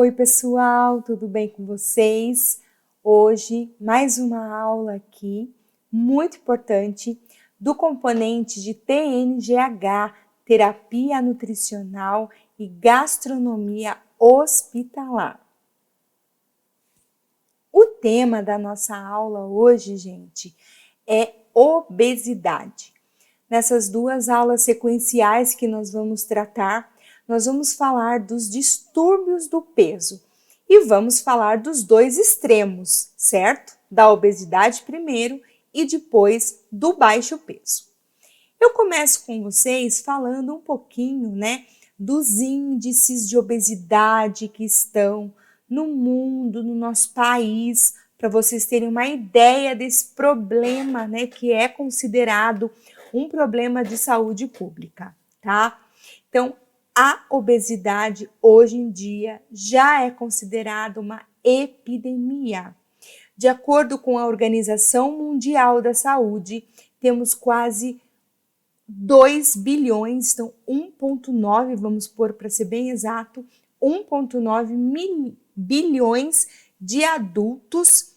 Oi, pessoal, tudo bem com vocês? Hoje, mais uma aula aqui, muito importante, do componente de TNGH, Terapia Nutricional e Gastronomia Hospitalar. O tema da nossa aula hoje, gente, é obesidade. Nessas duas aulas sequenciais que nós vamos tratar, nós vamos falar dos distúrbios do peso e vamos falar dos dois extremos, certo? Da obesidade primeiro e depois do baixo peso. Eu começo com vocês falando um pouquinho, dos índices de obesidade que estão no mundo, no nosso país, para vocês terem uma ideia desse problema, que é considerado um problema de saúde pública, tá? Então, a obesidade hoje em dia já é considerada uma epidemia. De acordo com a Organização Mundial da Saúde, temos quase 2 bilhões, então 1,9, vamos pôr para ser bem exato, 1,9 bilhões de adultos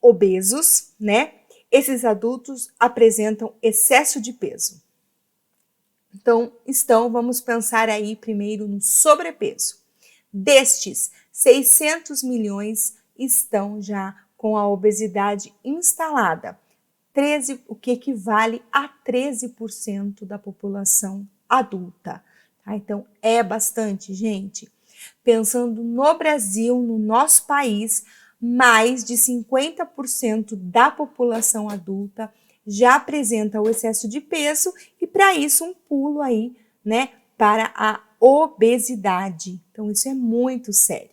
obesos, Esses adultos apresentam excesso de peso. Então, vamos pensar aí primeiro no sobrepeso. Destes, 600 milhões estão já com a obesidade instalada, o que equivale a 13% da população adulta. Tá? Então, é bastante, gente. Pensando no Brasil, no nosso país, mais de 50% da população adulta já apresenta o excesso de peso e para isso um pulo aí, para a obesidade. Então isso é muito sério.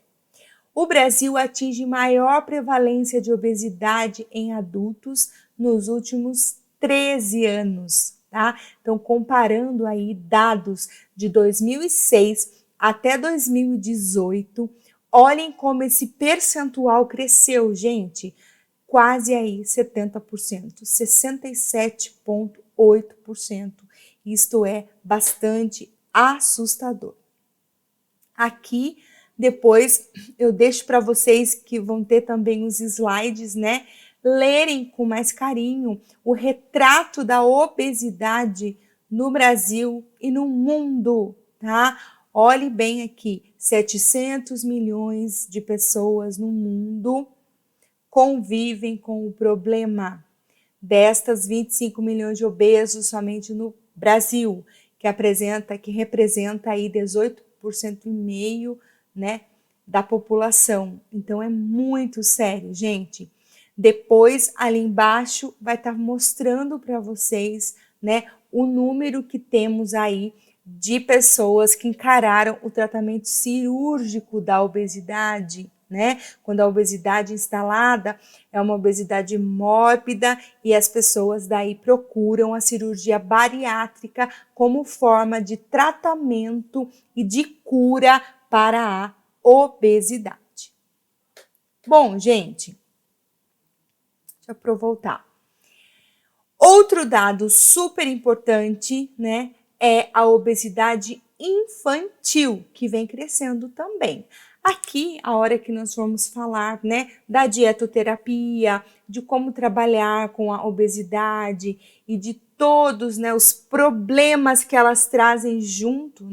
O Brasil atinge maior prevalência de obesidade em adultos nos últimos 13 anos, tá? Então comparando aí dados de 2006 até 2018, olhem como esse percentual cresceu, gente, quase aí 70%, 67,8%. Isto é bastante assustador. Aqui, depois, eu deixo para vocês que vão ter também os slides, lerem com mais carinho o retrato da obesidade no Brasil e no mundo, tá? Olhe bem aqui, 700 milhões de pessoas no mundo convivem com o problema. Destas 25 milhões de obesos somente no Brasil, que representa aí 18,5%, da população. Então é muito sério, gente. Depois, ali embaixo, vai estar mostrando para vocês, o número que temos aí de pessoas que encararam o tratamento cirúrgico da obesidade, Quando a obesidade instalada é uma obesidade mórbida e as pessoas daí procuram a cirurgia bariátrica como forma de tratamento e de cura para a obesidade. Bom, gente, deixa eu voltar. Outro dado super importante, é a obesidade infantil, que vem crescendo também. Aqui, a hora que nós vamos falar, da dietoterapia, de como trabalhar com a obesidade e de todos, os problemas que elas trazem junto,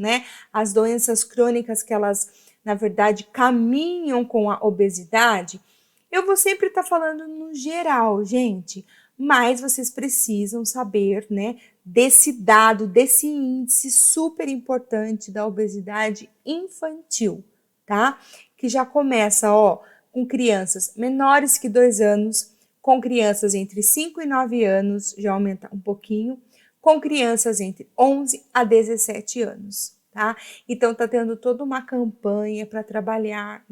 as doenças crônicas que elas, na verdade, caminham com a obesidade, eu vou sempre estar falando no geral, gente, mas vocês precisam saber, desse dado, desse índice super importante da obesidade infantil, tá? Que já começa, com crianças menores que 2 anos, com crianças entre 5 e 9 anos, já aumenta um pouquinho, com crianças entre 11 a 17 anos, tá? Então, tá tendo toda uma campanha para trabalhar,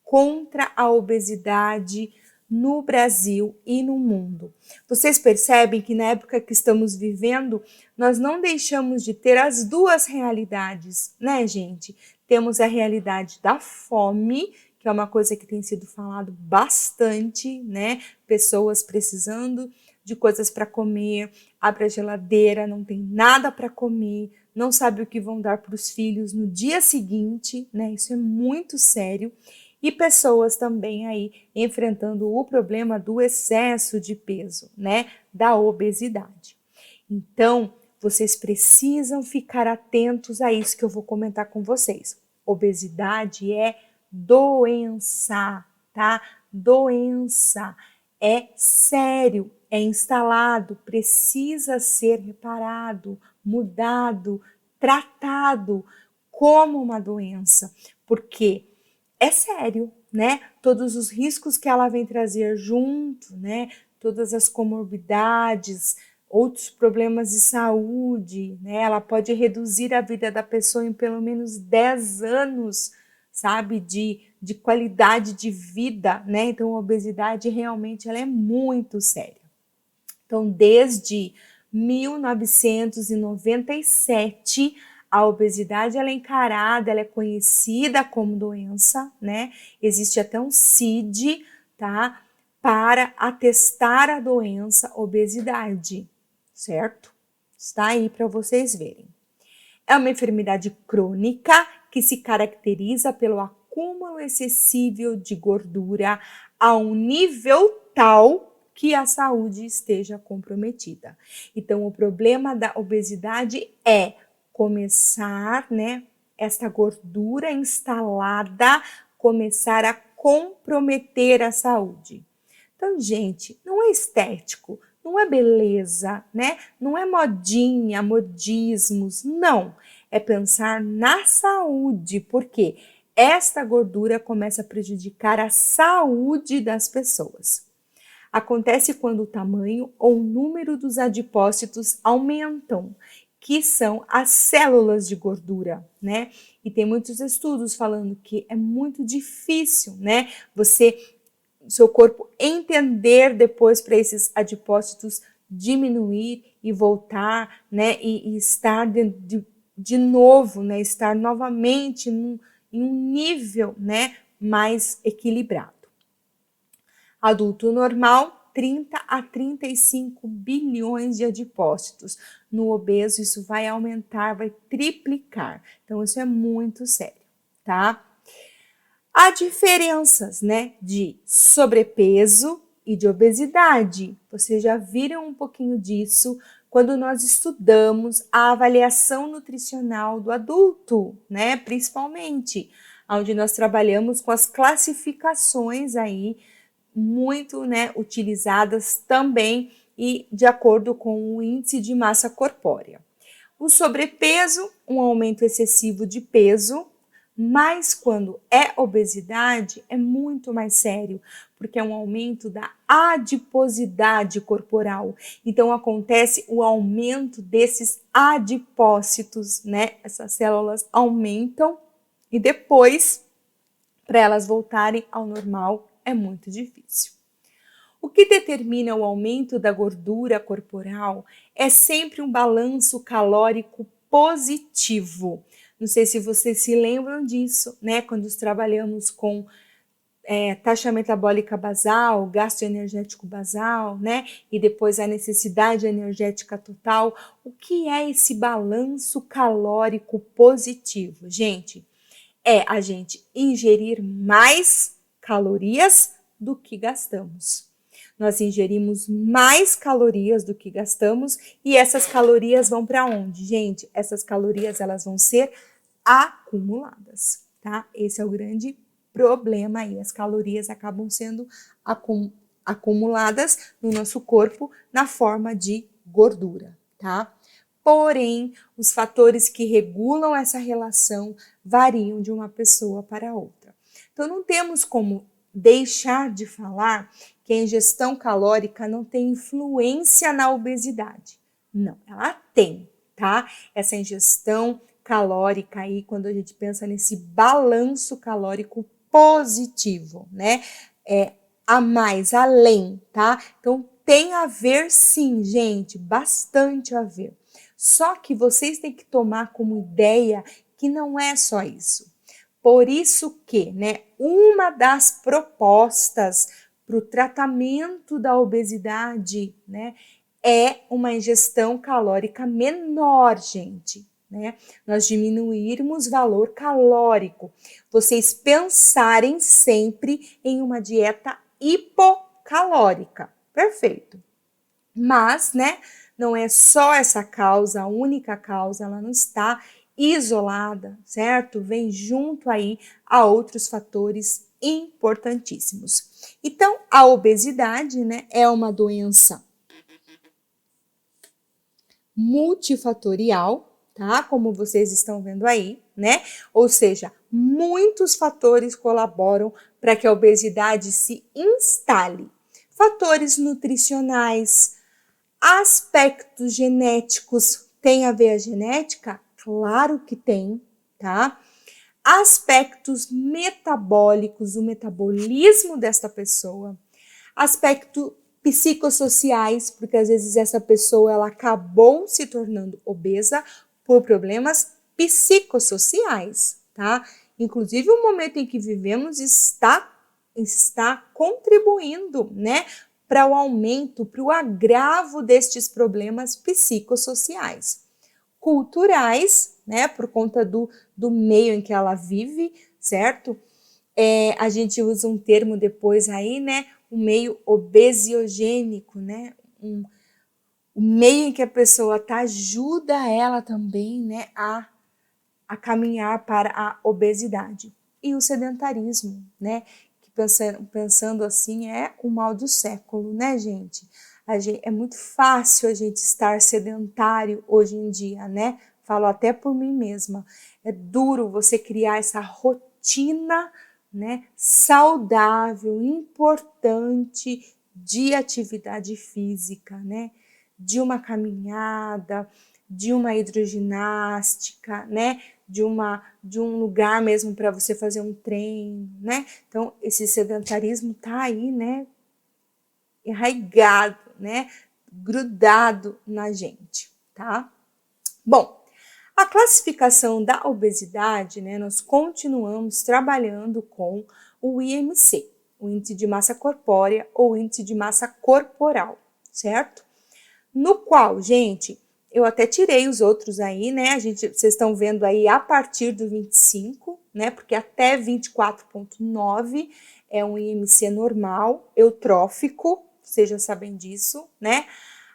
contra a obesidade no Brasil e no mundo. Vocês percebem que na época que estamos vivendo, nós não deixamos de ter as duas realidades, gente? Temos a realidade da fome, que é uma coisa que tem sido falado bastante, Pessoas precisando de coisas para comer, abre a geladeira, não tem nada para comer, não sabe o que vão dar para os filhos no dia seguinte, né? Isso é muito sério. E pessoas também aí enfrentando o problema do excesso de peso, né? Da obesidade. Então, vocês precisam ficar atentos a isso que eu vou comentar com vocês. Obesidade é doença, tá? Doença. É sério, é instalado, precisa ser reparado, mudado, tratado como uma doença, porque é sério, né? Todos os riscos que ela vem trazer junto, né? Todas as comorbidades, outros problemas de saúde, né? Ela pode reduzir a vida da pessoa em pelo menos 10 anos, sabe? De qualidade de vida, né? Então, a obesidade realmente ela é muito séria. Então, desde 1997, a obesidade ela é encarada, ela é conhecida como doença, né? Existe até um CID, tá? Para atestar a doença obesidade, certo? Está aí para vocês verem. É uma enfermidade crônica que se caracteriza pelo acúmulo excessivo de gordura a um nível tal que a saúde esteja comprometida. Então, o problema da obesidade é começar, né, esta gordura instalada, começar a comprometer a saúde. Então, gente, não é estético, não é beleza, né? Não é modinha, modismos, não. É pensar na saúde, porque esta gordura começa a prejudicar a saúde das pessoas. Acontece quando o tamanho ou o número dos adipócitos aumentam, que são as células de gordura, né? E tem muitos estudos falando que é muito difícil, né? Seu corpo entender depois para esses adipócitos diminuir e voltar, né? E estar de novo, né? Estar novamente em um nível, né? Mais equilibrado. Adulto normal, 30 a 35 bilhões de adipócitos. No obeso, isso vai aumentar, vai triplicar. Então, isso é muito sério, tá? Há diferenças, né, de sobrepeso e de obesidade. Vocês já viram um pouquinho disso quando nós estudamos a avaliação nutricional do adulto, né, principalmente, onde nós trabalhamos com as classificações aí muito, né, utilizadas também e de acordo com o índice de massa corpórea. O sobrepeso, um aumento excessivo de peso, mas quando é obesidade é muito mais sério, porque é um aumento da adiposidade corporal. Então acontece o aumento desses adipócitos, né? Essas células aumentam e depois, para elas voltarem ao normal, é muito difícil. O que determina o aumento da gordura corporal é sempre um balanço calórico positivo. Não sei se vocês se lembram disso, né? Quando trabalhamos com taxa metabólica basal, gasto energético basal, né? E depois a necessidade energética total. O que é esse balanço calórico positivo? Gente, é a gente ingerir mais calorias do que gastamos. Nós ingerimos mais calorias do que gastamos e essas calorias vão para onde, gente? Essas calorias elas vão ser acumuladas, tá? Esse é o grande problema aí. As calorias acabam sendo acumuladas no nosso corpo na forma de gordura, tá? Porém, os fatores que regulam essa relação variam de uma pessoa para outra. Então, não temos como deixar de falar que a ingestão calórica não tem influência na obesidade. Não, ela tem, tá? Essa ingestão calórica aí, quando a gente pensa nesse balanço calórico positivo, né? A mais, além, tá? Então, tem a ver sim, gente, bastante a ver. Só que vocês têm que tomar como ideia que não é só isso. Por isso que, né, uma das propostas para o tratamento da obesidade, né, é uma ingestão calórica menor, gente, né? Nós diminuirmos valor calórico. Vocês pensarem sempre em uma dieta hipocalórica. Perfeito. Mas, né, não é só essa causa, a única causa, ela não está isolada, certo? Vem junto aí a outros fatores importantíssimos. Então, a obesidade, né, é uma doença multifatorial, tá? Como vocês estão vendo aí, né? Ou seja, muitos fatores colaboram para que a obesidade se instale. Fatores nutricionais, aspectos genéticos. Tem a ver a genética? Claro que tem, tá? Aspectos metabólicos, o metabolismo desta pessoa. Aspecto psicossociais, porque às vezes essa pessoa ela acabou se tornando obesa por problemas psicossociais, tá? Inclusive o momento em que vivemos está contribuindo, né, para o aumento, para o agravo destes problemas psicossociais. Culturais, né, por conta do meio em que ela vive, certo? A gente usa um termo depois aí, né, um meio obesiogênico, né, o meio em que a pessoa tá ajuda ela também, né, a caminhar para a obesidade. E o sedentarismo, né, que pensando assim é o mal do século, né, gente? É muito fácil a gente estar sedentário hoje em dia, né? Falo até por mim mesma. É duro você criar essa rotina, né, saudável, importante de atividade física, né? De uma caminhada, de uma hidroginástica, né? De um lugar mesmo para você fazer um treino, né? Então, esse sedentarismo tá aí, né? Enraigado, né? Grudado na gente, tá? Bom, a classificação da obesidade, né? Nós continuamos trabalhando com o IMC, o índice de massa corpórea ou índice de massa corporal, certo? No qual, gente, eu até tirei os outros aí, né? Vocês estão vendo aí a partir do 25, né? Porque até 24,9 é um IMC normal, eutrófico, vocês já sabem disso, né?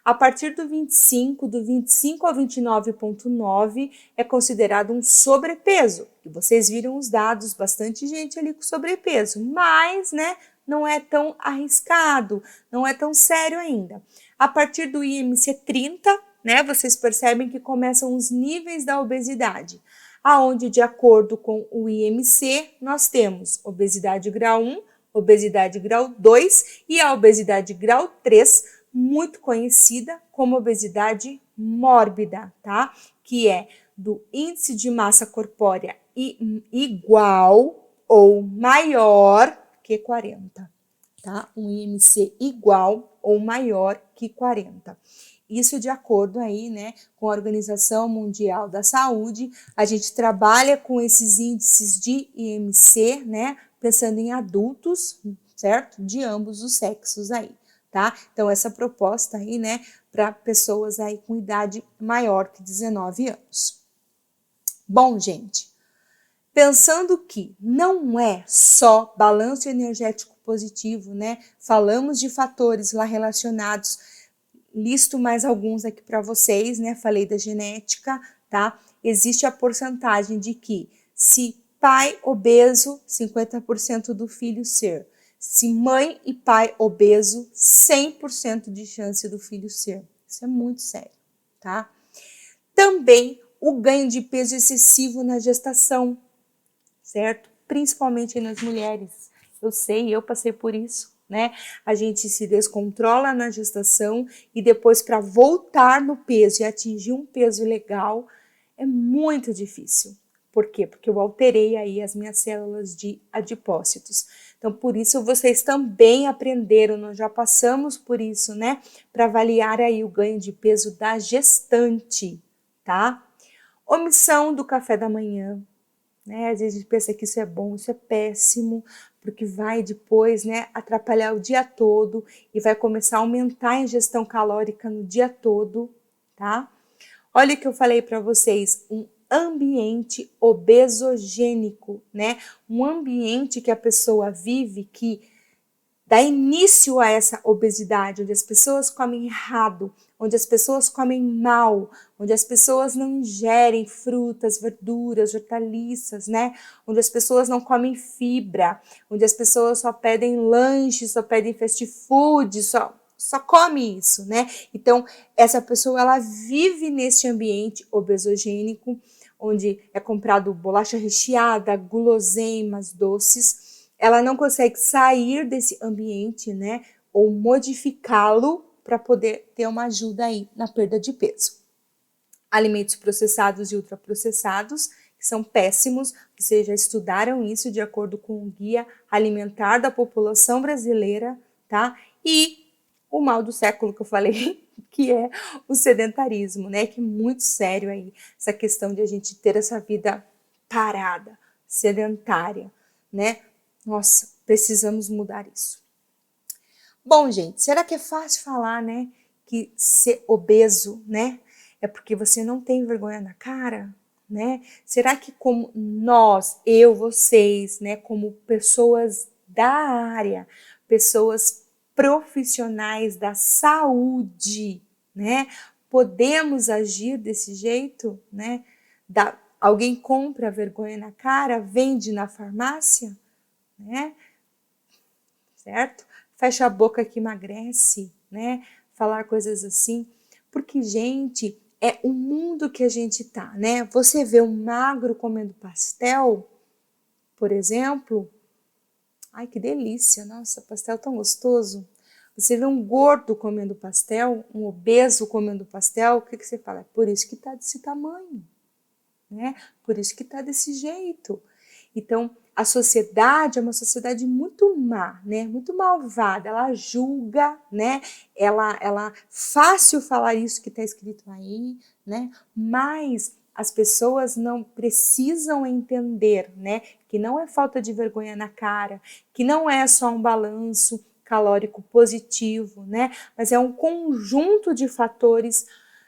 A partir do 25 ao 29,9 é considerado um sobrepeso. E vocês viram os dados, bastante gente ali com sobrepeso, mas, né, não é tão arriscado, não é tão sério ainda. A partir do IMC 30, né, vocês percebem que começam os níveis da obesidade, aonde de acordo com o IMC, nós temos obesidade grau 1, obesidade grau 2 e a obesidade grau 3, muito conhecida como obesidade mórbida, tá? Que é do índice de massa corpórea igual ou maior que 40, tá? Um IMC igual ou maior que 40. Isso de acordo aí, né, com a Organização Mundial da Saúde. A gente trabalha com esses índices de IMC, né, pensando em adultos, certo? De ambos os sexos aí, tá? Então, essa proposta aí, né, para pessoas aí com idade maior que 19 anos. Bom, gente, pensando que não é só balanço energético positivo, né? Falamos de fatores lá relacionados, listo mais alguns aqui para vocês, né? Falei da genética, tá? Existe a porcentagem de que se pai obeso, 50% do filho ser. Se mãe e pai obeso, 100% de chance do filho ser. Isso é muito sério, tá? Também o ganho de peso excessivo na gestação, certo? Principalmente nas mulheres. Eu sei, eu passei por isso, né? A gente se descontrola na gestação e depois para voltar no peso e atingir um peso legal é muito difícil. Por quê? Porque eu alterei aí as minhas células de adipócitos. Então, por isso vocês também aprenderam, nós já passamos por isso, né? Para avaliar aí o ganho de peso da gestante, tá? Omissão do café da manhã, né? Às vezes a gente pensa que isso é bom, isso é péssimo, porque vai depois, né, atrapalhar o dia todo e vai começar a aumentar a ingestão calórica no dia todo, tá? Olha o que eu falei para vocês, um ambiente obesogênico, né? Um ambiente que a pessoa vive que dá início a essa obesidade, onde as pessoas comem errado, onde as pessoas comem mal, onde as pessoas não ingerem frutas, verduras, hortaliças, né? Onde as pessoas não comem fibra, onde as pessoas só pedem lanche, só pedem fast food, só come isso, né? Então, essa pessoa, ela vive neste ambiente obesogênico, onde é comprado bolacha recheada, guloseimas, doces. Ela não consegue sair desse ambiente, né? Ou modificá-lo para poder ter uma ajuda aí na perda de peso. Alimentos processados e ultraprocessados, que são péssimos, vocês já estudaram isso de acordo com o Guia Alimentar da População Brasileira, tá? E o mal do século que eu falei, que é o sedentarismo, né? Que é muito sério aí, essa questão de a gente ter essa vida parada, sedentária, né? Nossa, precisamos mudar isso. Bom, gente, será que é fácil falar, né, que ser obeso, né, é porque você não tem vergonha na cara, né? Será que como nós, eu, vocês, né, como pessoas da área, pessoas profissionais da saúde, né, podemos agir desse jeito, né? Alguém compra vergonha na cara, vende na farmácia, né? Certo? Fecha a boca que emagrece, né? Falar coisas assim, porque, gente, é o mundo que a gente tá, né? Você vê um magro comendo pastel, por exemplo, ai que delícia, nossa, pastel tão gostoso. Você vê um gordo comendo pastel, um obeso comendo pastel, o que você fala? É por isso que tá desse tamanho, né? Por isso que tá desse jeito. Então, a sociedade é uma sociedade muito má, né? Muito malvada. Ela julga, né? Ela fácil falar isso que está escrito aí, né? Mas as pessoas não precisam entender, né? Que não é falta de vergonha na cara, que não é só um balanço calórico positivo, né? Mas é um conjunto de fatores,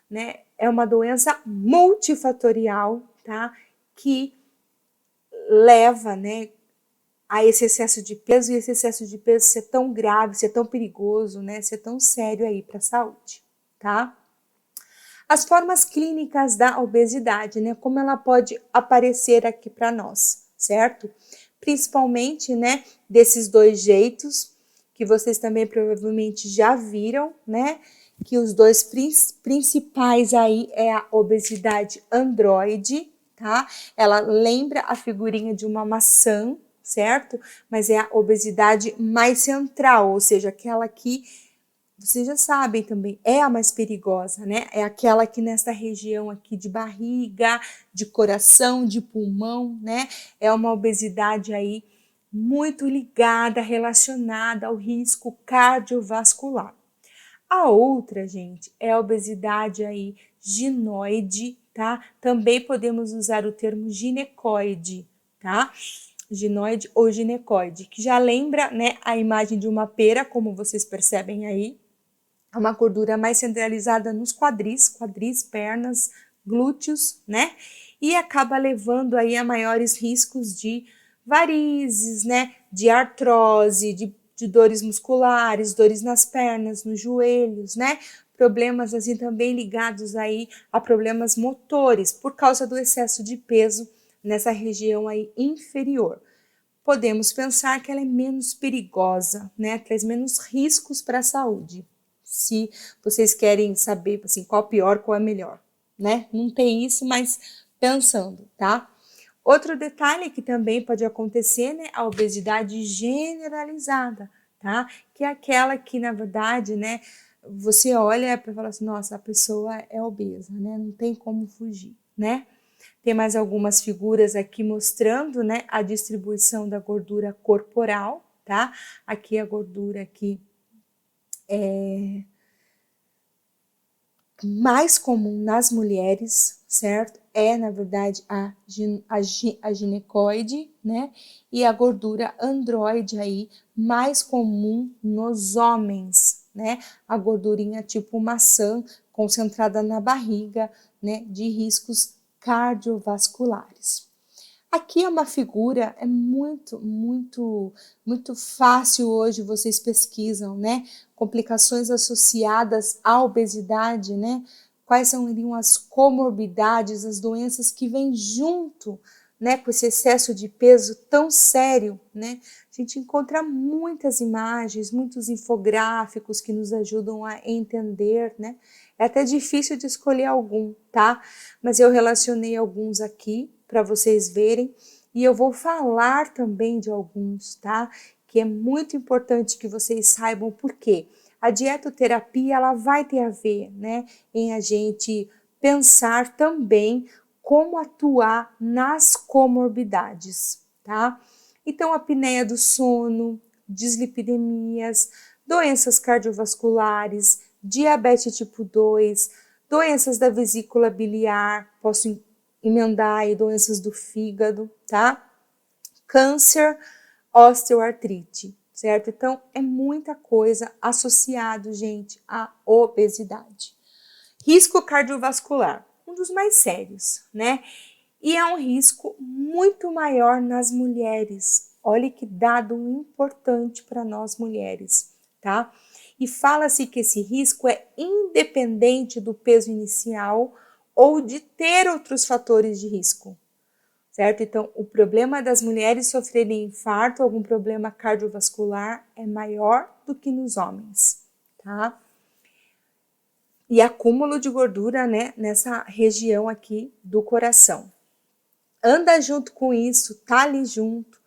né? É uma doença multifatorial, tá? Que leva, né, a esse excesso de peso e esse excesso de peso ser tão grave, ser tão perigoso, né, ser tão sério aí para a saúde, tá? As formas clínicas da obesidade, né, como ela pode aparecer aqui para nós, certo? Principalmente, né, desses dois jeitos que vocês também provavelmente já viram, né, que os dois principais aí é a obesidade androide, tá? Ela lembra a figurinha de uma maçã, certo? Mas é a obesidade mais central, ou seja, aquela que vocês já sabem também, é a mais perigosa, né? É aquela que nesta região aqui de barriga, de coração, de pulmão, né? É uma obesidade aí muito ligada, relacionada ao risco cardiovascular. A outra, gente, é a obesidade aí ginoide, tá? Também podemos usar o termo ginecoide, tá? Ginoide ou ginecoide, que já lembra, né, a imagem de uma pera, como vocês percebem aí. É uma gordura mais centralizada nos quadris, pernas, glúteos, né? E acaba levando aí a maiores riscos de varizes, né? De artrose, de dores musculares, dores nas pernas, nos joelhos, né? Problemas assim também ligados aí a problemas motores por causa do excesso de peso nessa região aí inferior. Podemos pensar que ela é menos perigosa, né? Traz menos riscos para a saúde. Se vocês querem saber assim, qual pior, qual é melhor, né? Não tem isso, mas pensando, tá? Outro detalhe que também pode acontecer, né, a obesidade generalizada, tá? Que é aquela que, na verdade, né, você olha para falar assim, nossa, a pessoa é obesa, né? Não tem como fugir, né? Tem mais algumas figuras aqui mostrando, né, a distribuição da gordura corporal, tá? Aqui a gordura aqui mais comum nas mulheres, certo? É, na verdade, a ginecoide, né? E a gordura androide aí, mais comum nos homens, né? A gordurinha tipo maçã, concentrada na barriga, né? De riscos cardiovasculares. Aqui é uma figura, é muito fácil hoje, vocês pesquisam, né? Complicações associadas à obesidade, né? Quais seriam as comorbidades, as doenças que vêm junto, né? Com esse excesso de peso tão sério, né? A gente encontra muitas imagens, muitos infográficos que nos ajudam a entender, né? É até difícil de escolher algum, tá? Mas eu relacionei alguns aqui para vocês verem e eu vou falar também de alguns, tá? Que é muito importante que vocês saibam por quê. A dietoterapia, ela vai ter a ver, né, em a gente pensar também como atuar nas comorbidades, tá? Então, a apneia do sono, dislipidemias, doenças cardiovasculares, diabetes tipo 2, doenças da vesícula biliar, posso emendar aí doenças do fígado, tá? Câncer, osteoartrite, certo? Então, é muita coisa associado, gente, à obesidade. Risco cardiovascular, um dos mais sérios, né? E é um risco muito maior nas mulheres. Olha que dado importante para nós mulheres, tá? E fala-se que esse risco é independente do peso inicial ou de ter outros fatores de risco, certo? Então, o problema das mulheres sofrerem infarto, algum problema cardiovascular, é maior do que nos homens, tá? E acúmulo de gordura, né, nessa região aqui do coração. Anda junto com isso, tá ali junto,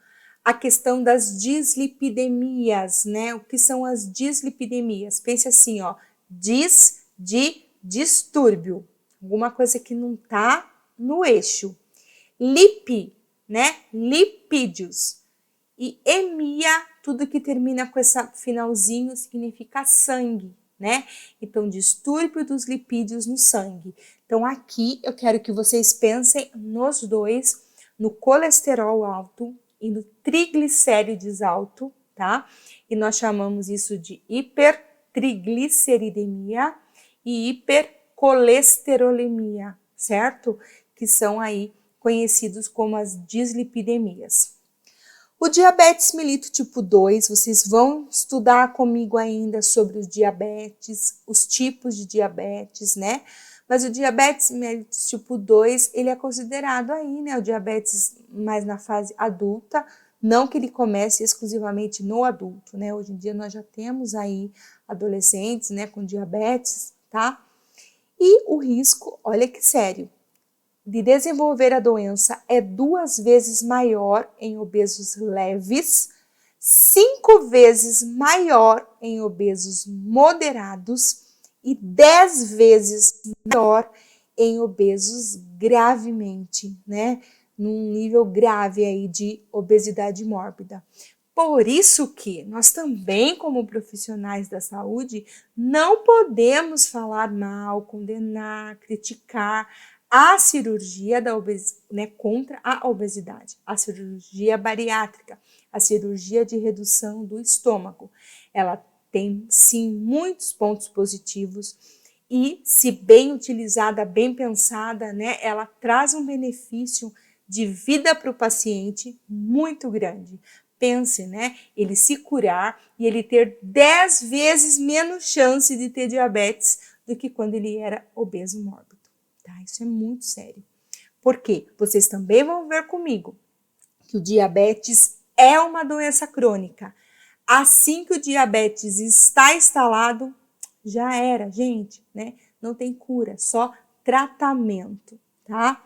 a questão das dislipidemias, né? O que são as dislipidemias? Pense assim, ó, de distúrbio, alguma coisa que não tá no eixo. Né? Lipídios. E emia, tudo que termina com esse finalzinho significa sangue, né? Então, distúrbio dos lipídios no sangue. Então, aqui eu quero que vocês pensem nos dois, no colesterol alto e no triglicérides alto, tá? E nós chamamos isso de hipertrigliceridemia e hipercolesterolemia, certo? Que são aí conhecidos como as dislipidemias. O diabetes mellitus tipo 2, vocês vão estudar comigo ainda sobre os diabetes, os tipos de diabetes, né? Mas o diabetes mellitus tipo 2, ele é considerado aí, né, o diabetes mais na fase adulta, não que ele comece exclusivamente no adulto, né? Hoje em dia nós já temos aí adolescentes, né, com diabetes, tá? E o risco, olha que sério, de desenvolver a doença é 2 vezes maior em obesos leves, 5 vezes maior em obesos moderados e 10 vezes maior em obesos gravemente, né? Num nível grave aí de obesidade mórbida. Por isso que nós também, como profissionais da saúde, não podemos falar mal, condenar, criticar a cirurgia né, contra a obesidade, a cirurgia bariátrica, a cirurgia de redução do estômago. Ela tem, sim, muitos pontos positivos e, se bem utilizada, bem pensada, né, ela traz um benefício de vida para o paciente muito grande. Pense, né, ele se curar e ele ter 10 vezes menos chance de ter diabetes do que quando ele era obeso mórbido. Tá? Isso é muito sério. Por quê? Vocês também vão ver comigo que o diabetes é uma doença crônica. Assim que o diabetes está instalado, já era, gente, né? Não tem cura, só tratamento, tá?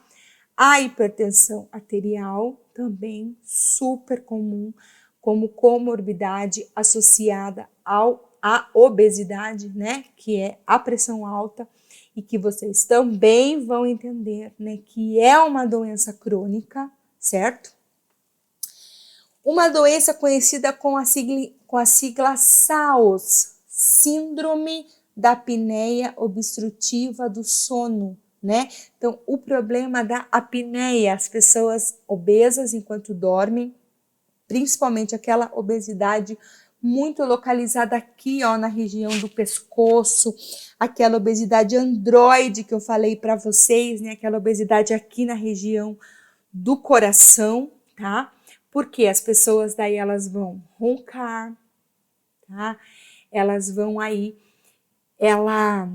A hipertensão arterial também super comum como comorbidade associada à obesidade, né? Que é a pressão alta e que vocês também vão entender, né? Que é uma doença crônica, certo? Uma doença conhecida com a sigla SAOS, Síndrome da apneia obstrutiva do sono, né? Então, o problema da apneia, as pessoas obesas enquanto dormem, principalmente aquela obesidade muito localizada aqui, ó, na região do pescoço, aquela obesidade androide que eu falei para vocês, né? Aquela obesidade aqui na região do coração, tá? Porque as pessoas daí elas vão roncar, tá? Elas vão aí, ela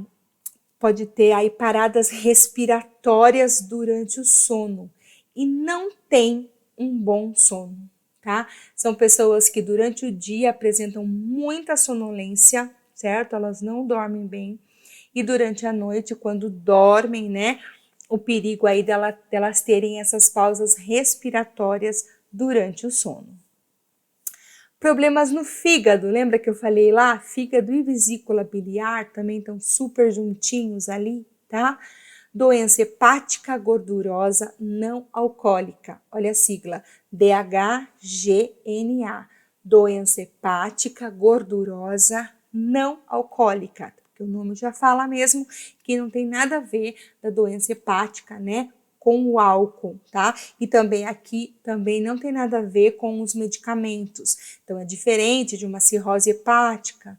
pode ter aí paradas respiratórias durante o sono e não tem um bom sono, tá? São pessoas que durante o dia apresentam muita sonolência, certo? Elas não dormem bem e durante a noite, quando dormem, né? O perigo aí delas terem essas pausas respiratórias durante o sono. Problemas no fígado, lembra que eu falei lá? Fígado e vesícula biliar também estão super juntinhos ali, tá? Doença hepática gordurosa não alcoólica, olha a sigla, DHGNA, doença hepática gordurosa não alcoólica, porque o nome já fala mesmo que não tem nada a ver da doença hepática, né? Com o álcool, tá? E também aqui também não tem nada a ver com os medicamentos. Então é diferente de uma cirrose hepática,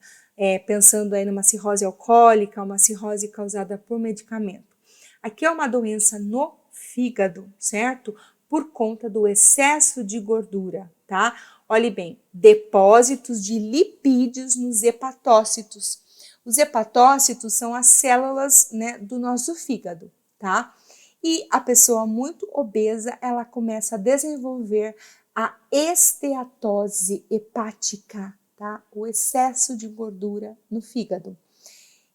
pensando aí numa cirrose alcoólica, uma cirrose causada por medicamento. Aqui é uma doença no fígado, certo? Por conta do excesso de gordura, tá? Olhe bem, depósitos de lipídios nos hepatócitos. Os hepatócitos são as células, né, do nosso fígado, tá? E a pessoa muito obesa, ela começa a desenvolver a esteatose hepática, tá? O excesso de gordura no fígado.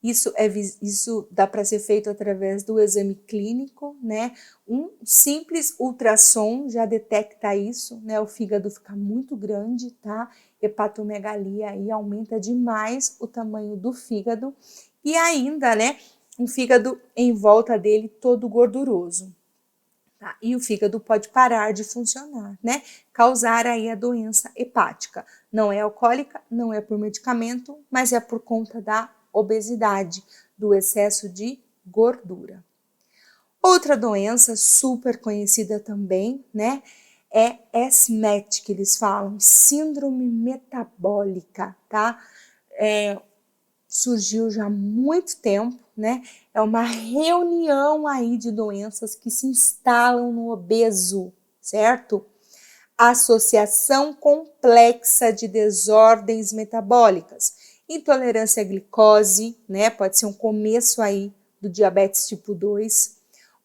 Isso dá para ser feito através do exame clínico, né? Um simples ultrassom já detecta isso, né? O fígado fica muito grande, tá? Hepatomegalia aí aumenta demais o tamanho do fígado e ainda, né? Um fígado em volta dele todo gorduroso. Tá? E o fígado pode parar de funcionar, né? Causar aí a doença hepática. Não é alcoólica, não é por medicamento, mas é por conta da obesidade, do excesso de gordura. Outra doença super conhecida também, né? É SMET, que eles falam, síndrome metabólica, tá? Surgiu já há muito tempo, né? É uma reunião aí de doenças que se instalam no obeso, certo? Associação complexa de desordens metabólicas, intolerância à glicose, né? Pode ser um começo aí do diabetes tipo 2,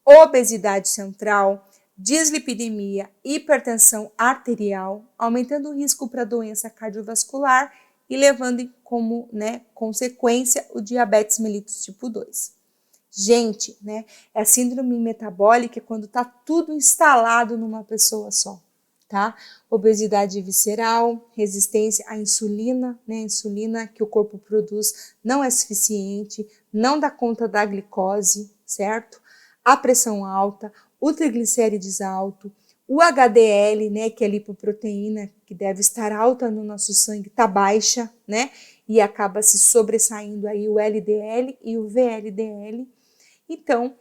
obesidade central, dislipidemia, hipertensão arterial, aumentando o risco para doença cardiovascular e levando como, né, consequência o diabetes mellitus tipo 2. Gente, né, a síndrome metabólica é quando está tudo instalado numa pessoa só, tá? Obesidade visceral, resistência à insulina, né, a insulina que o corpo produz não é suficiente, não dá conta da glicose, certo? A pressão alta, o triglicérides alto, o HDL, né, que é a lipoproteína que deve estar alta no nosso sangue, está baixa, né, e acaba se sobressaindo aí o LDL e o VLDL. Então,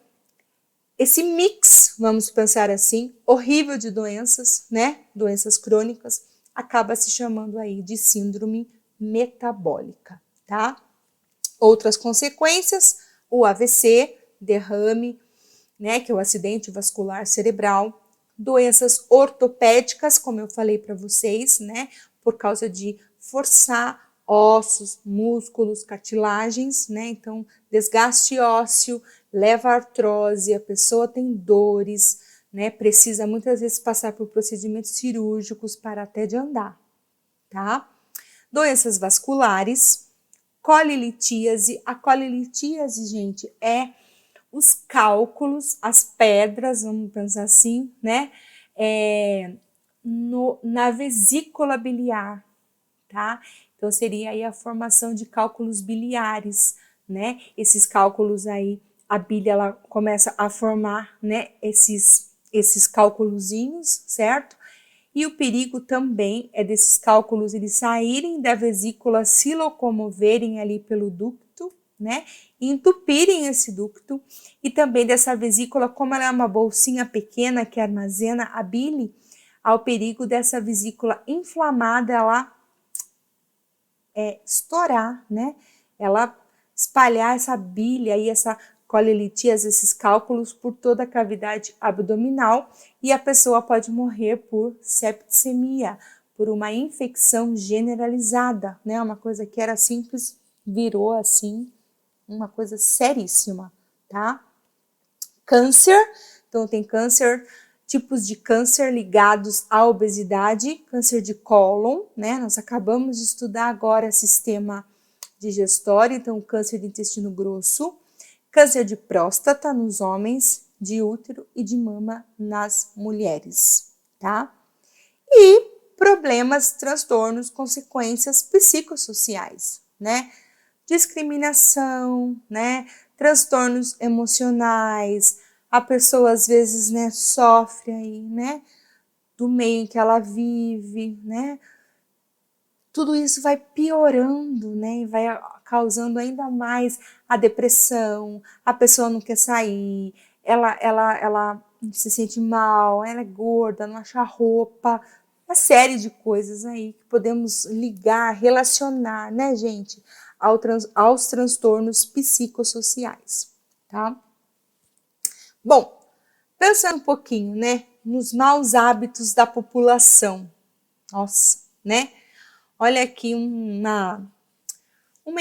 esse mix, vamos pensar assim, horrível de doenças, né, doenças crônicas, acaba se chamando aí de síndrome metabólica, tá? Outras consequências, o AVC, derrame, né, que é o acidente vascular cerebral, doenças ortopédicas, como eu falei para vocês, né, por causa de forçar ossos, músculos, cartilagens, né, então desgaste ósseo leva a artrose, a pessoa tem dores, né, precisa muitas vezes passar por procedimentos cirúrgicos para até de andar, tá? Doenças vasculares, colilitíase, a colilitíase, gente, é os cálculos, as pedras, vamos pensar assim, né? Na vesícula biliar, tá? Então seria aí a formação de cálculos biliares, né? Esses cálculos aí, a bile ela começa a formar, né? Esses cálculozinhos, certo? E o perigo também é desses cálculos eles saírem da vesícula, se locomoverem ali pelo ducto, né? E entupirem esse ducto e também dessa vesícula, como ela é uma bolsinha pequena que armazena a bile, há o perigo dessa vesícula inflamada ela estourar, né? Ela espalhar essa bile aí, essa colelitise, esses cálculos por toda a cavidade abdominal e a pessoa pode morrer por septicemia, por uma infecção generalizada, né? Uma coisa que era simples virou assim uma coisa seríssima, tá? Câncer, então tem câncer, tipos de câncer ligados à obesidade, câncer de cólon, né? Nós acabamos de estudar agora sistema digestório, então câncer de intestino grosso, câncer de próstata nos homens, de útero e de mama nas mulheres, tá? E problemas, transtornos, consequências psicossociais, né? Discriminação, né? Transtornos emocionais, a pessoa às vezes, né, sofre aí, né, do meio em que ela vive, né? Tudo isso vai piorando, né? E vai causando ainda mais a depressão, a pessoa não quer sair, ela se sente mal, ela é gorda, não acha roupa, uma série de coisas aí que podemos ligar, relacionar, né, gente, aos transtornos psicossociais, tá? Bom, pensando um pouquinho, né, nos maus hábitos da população, nossa, né? Olha aqui uma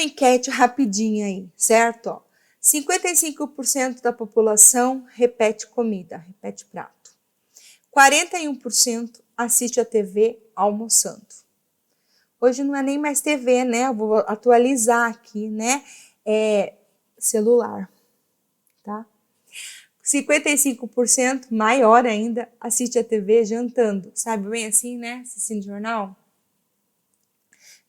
enquete rapidinha aí, certo? Ó, 55% da população repete comida, repete prato. 41% assiste a TV almoçando. Hoje não é nem mais TV, né? Eu vou atualizar aqui, né? É celular, tá? 55%, maior ainda, assiste a TV jantando. Sabe bem assim, né? Assistindo jornal.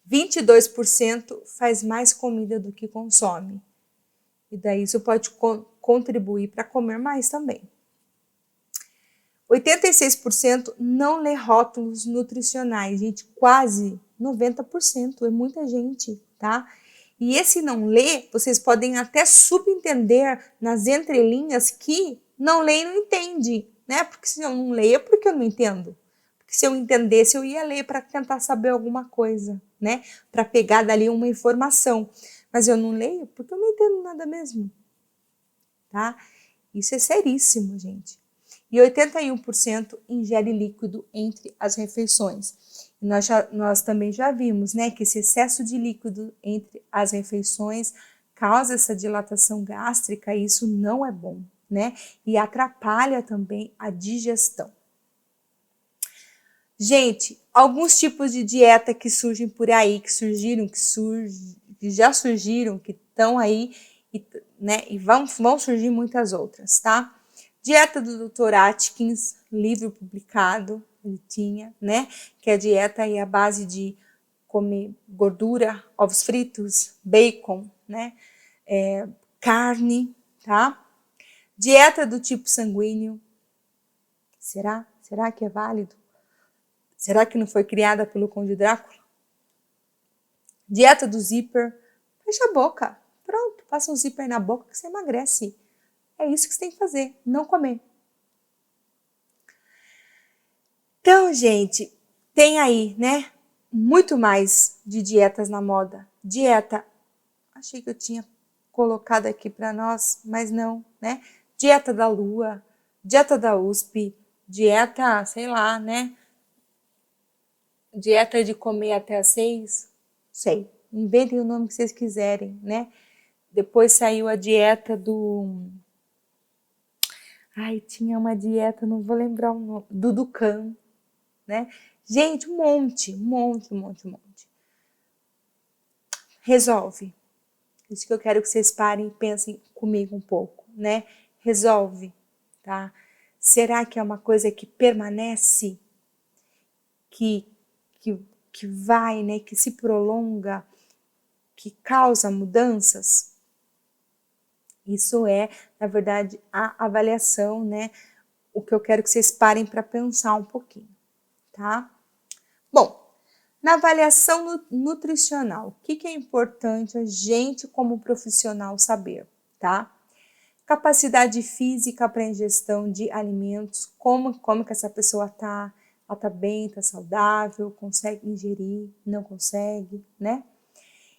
22% faz mais comida do que consome. E daí isso pode contribuir para comer mais também. 86% não lê rótulos nutricionais, gente, quase 90%, é muita gente, tá? E esse não lê, vocês podem até subentender nas entrelinhas que não lê e não entende, né? Porque se eu não leio é porque eu não entendo. Porque se eu entendesse, eu ia ler para tentar saber alguma coisa, né? Para pegar dali uma informação. Mas eu não leio porque eu não entendo nada mesmo, tá? Isso é seríssimo, gente. E 81% ingere líquido entre as refeições. E nós também já vimos, né, que esse excesso de líquido entre as refeições causa essa dilatação gástrica e isso não é bom, né? E atrapalha também a digestão. Gente, alguns tipos de dieta que surgem por aí, que já surgiram, que estão aí, né, e vão surgir muitas outras, tá? Dieta do Dr. Atkins, livro publicado, ele tinha, né? Que é a dieta aí à base de comer gordura, ovos fritos, bacon, né? Carne, tá? Dieta do tipo sanguíneo. Será? Será que é válido? Será que não foi criada pelo Conde Drácula? Dieta do zíper. Fecha a boca. Pronto, passa um zíper na boca que você emagrece. É isso que você tem que fazer, não comer. Então, gente, tem aí, né, muito mais de dietas na moda. Dieta, achei que eu tinha colocado aqui para nós, mas não, né? Dieta da Lua, dieta da USP, dieta, sei lá, né? Dieta de comer até às 6, sei. Inventem o nome que vocês quiserem, né? Depois saiu a dieta do... Ai, tinha uma dieta, não vou lembrar o nome, do Dukan, né? Gente, um monte. Resolve. Isso que eu quero que vocês parem e pensem comigo um pouco, né? Resolve, tá? Será que é uma coisa que permanece? Que, que vai, né? Que se prolonga? Que causa mudanças? Isso é, na verdade, a avaliação, né? O que eu quero que vocês parem para pensar um pouquinho, tá? Bom, Na avaliação nutricional, o que é importante a gente como profissional saber, tá? Capacidade física para ingestão de alimentos, como que essa pessoa tá, ela tá bem, tá saudável, consegue ingerir, não consegue, né?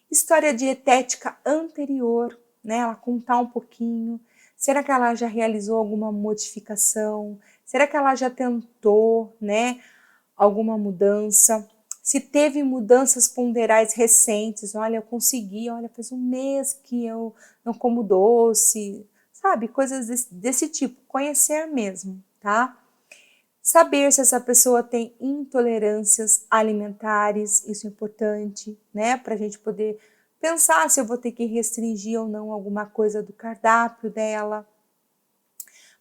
História dietética anterior, né? Ela contar um pouquinho. Será que ela já realizou alguma modificação? Será que ela já tentou, né, alguma mudança? Se teve mudanças ponderais recentes, olha, eu consegui, olha, faz um mês que eu não como doce, sabe? Coisas desse tipo, conhecer mesmo, tá? Saber se essa pessoa tem intolerâncias alimentares, isso é importante, né? Para a gente poder pensar se eu vou ter que restringir ou não alguma coisa do cardápio dela.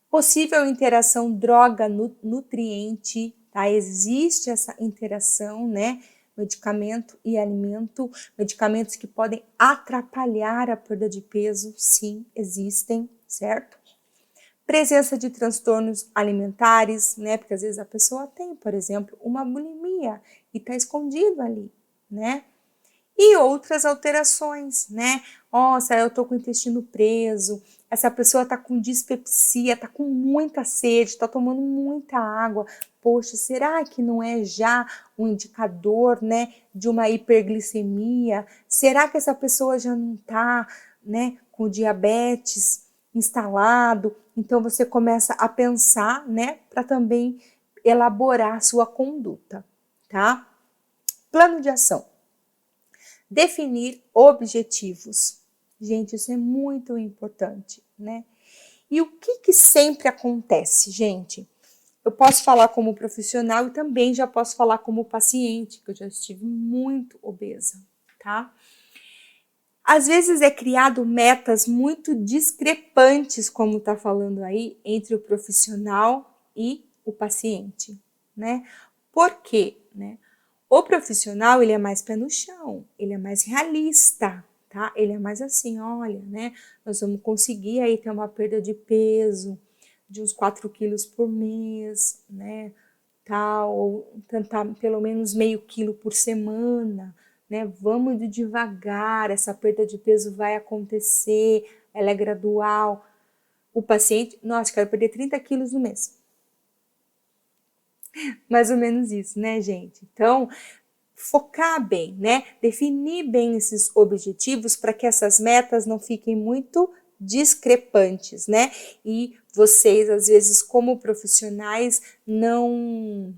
Possível interação droga-nutriente, tá? Existe essa interação, né? Medicamento e alimento, medicamentos que podem atrapalhar a perda de peso, sim, existem, certo? Presença de transtornos alimentares, né? Porque às vezes a pessoa tem, por exemplo, uma bulimia e está escondido ali, né? E outras alterações, né? Nossa, eu tô com o intestino preso, essa pessoa tá com dispepsia, tá com muita sede, tá tomando muita água. Poxa, será que não é já um indicador, né, de uma hiperglicemia? Será que essa pessoa já não tá, né, com diabetes instalado? Então você começa a pensar, né, para também elaborar a sua conduta, tá? Plano de ação. Definir objetivos. Gente, isso é muito importante, né? E o que sempre acontece, gente? Eu posso falar como profissional e também já posso falar como paciente, que eu já estive muito obesa, tá? Às vezes é criado metas muito discrepantes, como tá falando aí, entre o profissional e o paciente, né? Por quê, né? O profissional, ele é mais pé no chão, ele é mais realista, tá? Ele é mais assim, olha, né? Nós vamos conseguir aí ter uma perda de peso de uns 4 quilos por mês, né? Tal, ou tentar pelo menos meio quilo por semana, né? Vamos devagar, essa perda de peso vai acontecer, ela é gradual. O paciente, nossa, quero perder 30 quilos no mês. Mais ou menos isso, né, gente? Então, focar bem, né? Definir bem esses objetivos para que essas metas não fiquem muito discrepantes, né? E vocês, às vezes, como profissionais, não,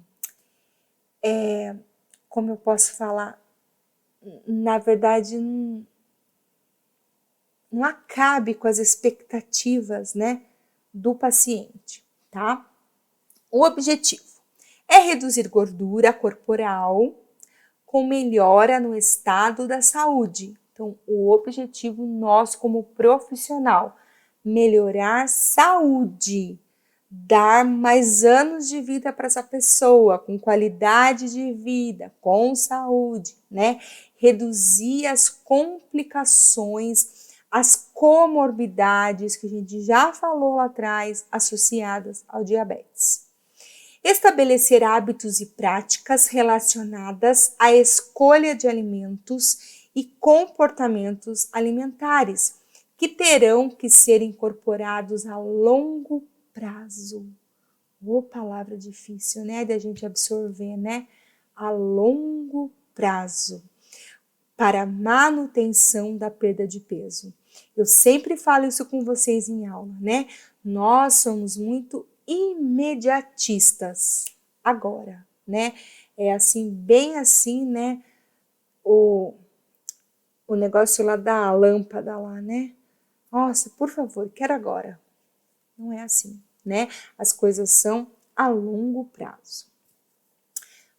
como eu posso falar, na verdade, não acabe com as expectativas, né, do paciente, tá? O objetivo é reduzir gordura corporal com melhora no estado da saúde. Então, o objetivo nosso como profissional, melhorar saúde, dar mais anos de vida para essa pessoa, com qualidade de vida, com saúde, né? Reduzir as complicações, as comorbidades que a gente já falou lá atrás, associadas ao diabetes. Estabelecer hábitos e práticas relacionadas à escolha de alimentos e comportamentos alimentares, que terão que ser incorporados a longo prazo. Ô, palavra difícil, né, da gente absorver, né? A longo prazo, para a manutenção da perda de peso. Eu sempre falo isso com vocês em aula, né? Nós somos muito imediatistas agora, né? É assim, bem assim, né? O negócio lá da lâmpada lá, né? Nossa, por favor, quero agora. Não é assim, né? As coisas são a longo prazo.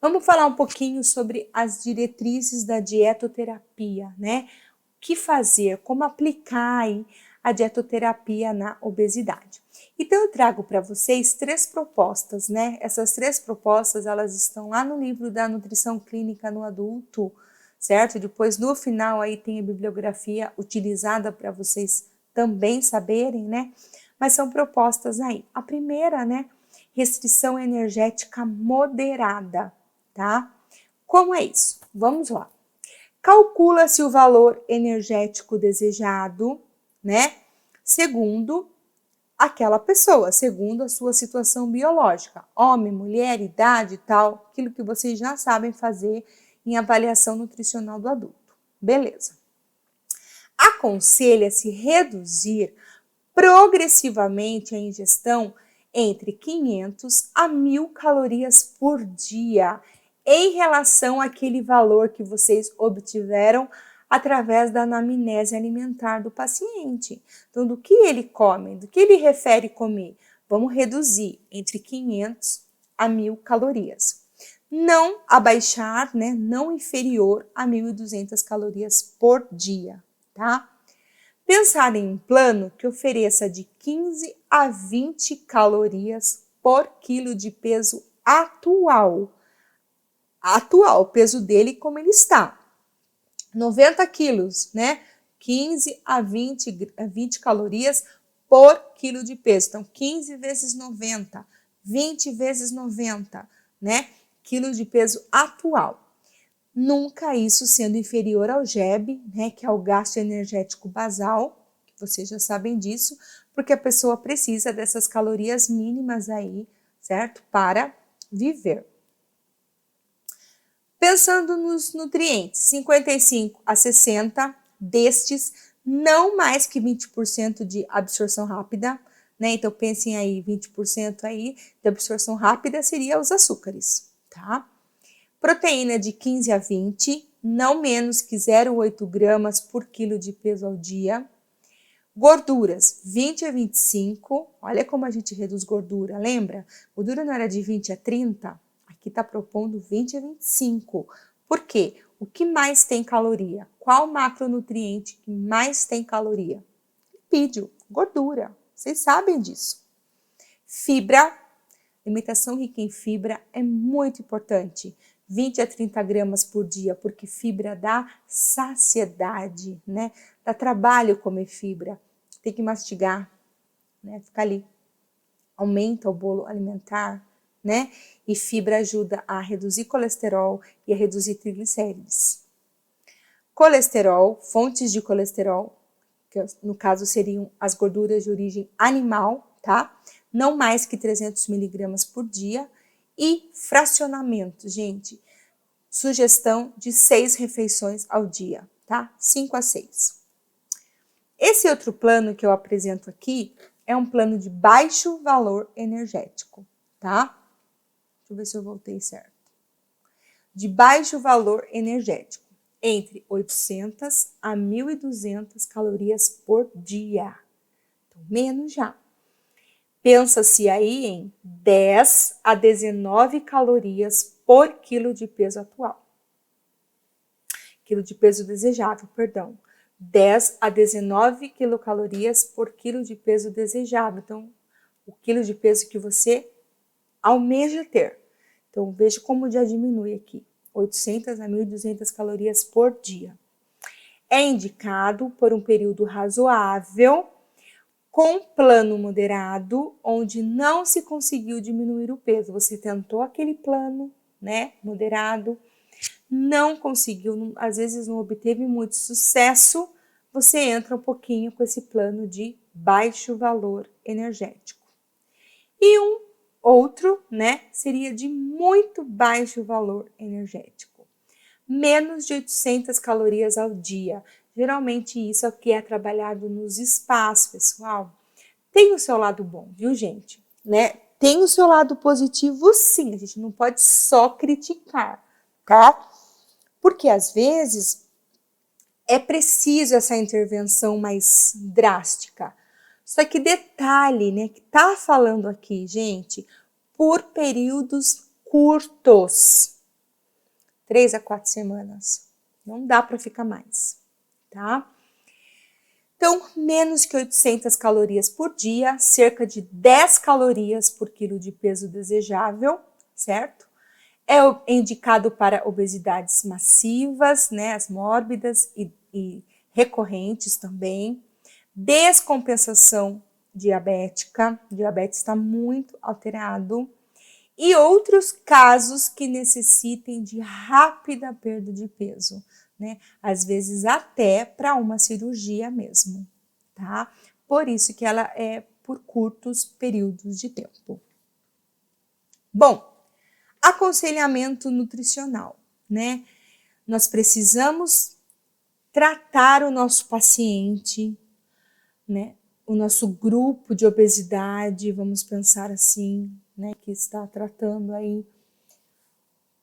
Vamos falar um pouquinho sobre as diretrizes da dietoterapia, né? O que fazer, como aplicar aí a dietoterapia na obesidade. Então eu trago para vocês 3 propostas, né? Essas 3 propostas, elas estão lá no livro da Nutrição Clínica no Adulto, certo? Depois no final aí tem a bibliografia utilizada para vocês também saberem, né? Mas são propostas aí. A primeira, né? Restrição energética moderada, tá? Como é isso? Vamos lá. Calcula-se o valor energético desejado, né? Segundo aquela pessoa, segundo a sua situação biológica. Homem, mulher, idade e tal, aquilo que vocês já sabem fazer em avaliação nutricional do adulto. Beleza. Aconselha-se reduzir progressivamente a ingestão entre 500 a 1.000 calorias por dia, em relação àquele valor que vocês obtiveram através da anamnese alimentar do paciente. Então, do que ele come, do que ele refere comer, vamos reduzir entre 500 a 1.000 calorias. Não abaixar, né, não inferior a 1.200 calorias por dia, tá? Pensar em um plano que ofereça de 15 a 20 calorias por quilo de peso atual. O peso dele como ele está. 90 quilos, né? 15 a 20 calorias por quilo de peso. Então, 15 vezes 90, 20 vezes 90, né? Quilo de peso atual. Nunca isso sendo inferior ao GEB, né? Que é o gasto energético basal, que vocês já sabem disso, porque a pessoa precisa dessas calorias mínimas aí, certo? Para viver. Pensando nos nutrientes, 55 a 60 destes, não mais que 20% de absorção rápida, né? Então pensem aí, 20% aí de absorção rápida seria os açúcares, tá? Proteína de 15 a 20, não menos que 0,8 gramas por quilo de peso ao dia. Gorduras, 20 a 25, olha como a gente reduz gordura, lembra? Gordura não era de 20 a 30? Aqui está propondo 20 a 25. Por quê? O que mais tem caloria? Qual macronutriente que mais tem caloria? Lipídio, gordura. Vocês sabem disso. Fibra, alimentação rica em fibra é muito importante. 20 a 30 gramas por dia, porque fibra dá saciedade, né? Dá trabalho comer fibra. Tem que mastigar, né? Ficar ali. Aumenta o bolo alimentar, né? E fibra ajuda a reduzir colesterol e a reduzir triglicérides. Colesterol, fontes de colesterol, que no caso seriam as gorduras de origem animal, tá? Não mais que 300 miligramas por dia. E fracionamento, gente. Sugestão de 6 refeições ao dia, tá? 5 a 6. Esse outro plano que eu apresento aqui é um plano de baixo valor energético, tá? Deixa eu ver se eu voltei certo. De baixo valor energético, entre 800 a 1.200 calorias por dia. Então, menos já. Pensa-se aí em 10 a 19 calorias por quilo de peso atual. Quilo de peso desejável, perdão. 10 a 19 quilocalorias por quilo de peso desejável. Então, o quilo de peso que você almeja ter. Então, veja como já diminui aqui. 800 a 1.200 calorias por dia. É indicado por um período razoável, com plano moderado, onde não se conseguiu diminuir o peso. Você tentou aquele plano, né, moderado, não conseguiu, às vezes não obteve muito sucesso, você entra um pouquinho com esse plano de baixo valor energético. E um outro, né, seria de muito baixo valor energético. Menos de 800 calorias ao dia. Geralmente isso aqui é trabalhado nos spas, pessoal. Tem o seu lado bom, viu, gente? Né? Tem o seu lado positivo, sim. A gente não pode só criticar, tá? Porque às vezes é preciso essa intervenção mais drástica. Só que detalhe, né, que tá falando aqui, gente, por períodos curtos. 3 a 4 semanas. Não dá para ficar mais, tá? Então, menos que 800 calorias por dia, cerca de 10 calorias por quilo de peso desejável, certo? É indicado para obesidades massivas, né, as mórbidas e recorrentes também. Descompensação diabética, o diabetes está muito alterado. e outros casos que necessitem de rápida perda de peso, né? Às vezes até para uma cirurgia mesmo, tá? Por isso que ela é por curtos períodos de tempo. Bom, aconselhamento nutricional, né? Nós precisamos tratar o nosso paciente, né? O nosso grupo de obesidade, vamos pensar assim, né? Que está tratando aí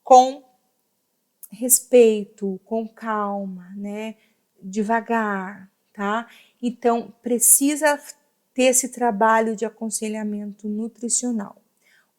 com respeito, com calma, né? Devagar, tá? Então, precisa ter esse trabalho de aconselhamento nutricional.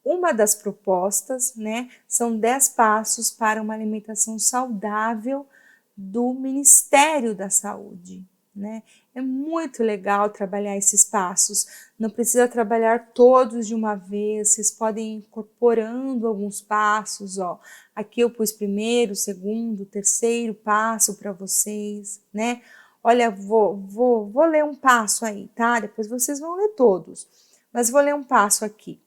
Uma das propostas, né, são 10 passos para uma alimentação saudável do Ministério da Saúde, né? É muito legal trabalhar esses passos. Não precisa trabalhar todos de uma vez, vocês podem ir incorporando alguns passos, ó. Aqui eu pus primeiro, segundo, terceiro passo para vocês, né? Olha, vou ler um passo aí, tá? Depois vocês vão ler todos, mas vou ler um passo aqui.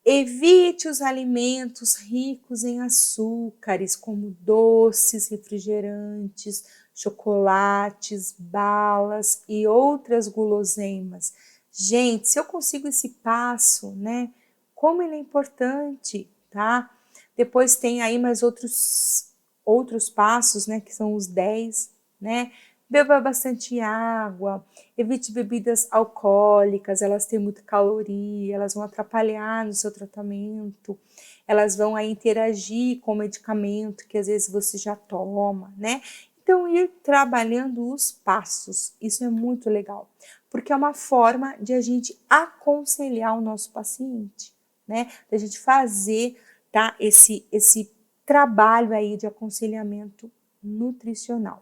Evite os alimentos ricos em açúcares, como doces, refrigerantes, chocolates, balas e outras guloseimas. Gente, se eu consigo esse passo, né? Como ele é importante, tá? Depois tem aí mais outros passos, né? Que são os 10, né? Beba bastante água, evite bebidas alcoólicas, elas têm muita caloria, elas vão atrapalhar no seu tratamento, elas vão aí interagir com o medicamento que às vezes você já toma, né? Então, ir trabalhando os passos, isso é muito legal, porque é uma forma de a gente aconselhar o nosso paciente, né? Da gente fazer, tá? Esse trabalho aí de aconselhamento nutricional.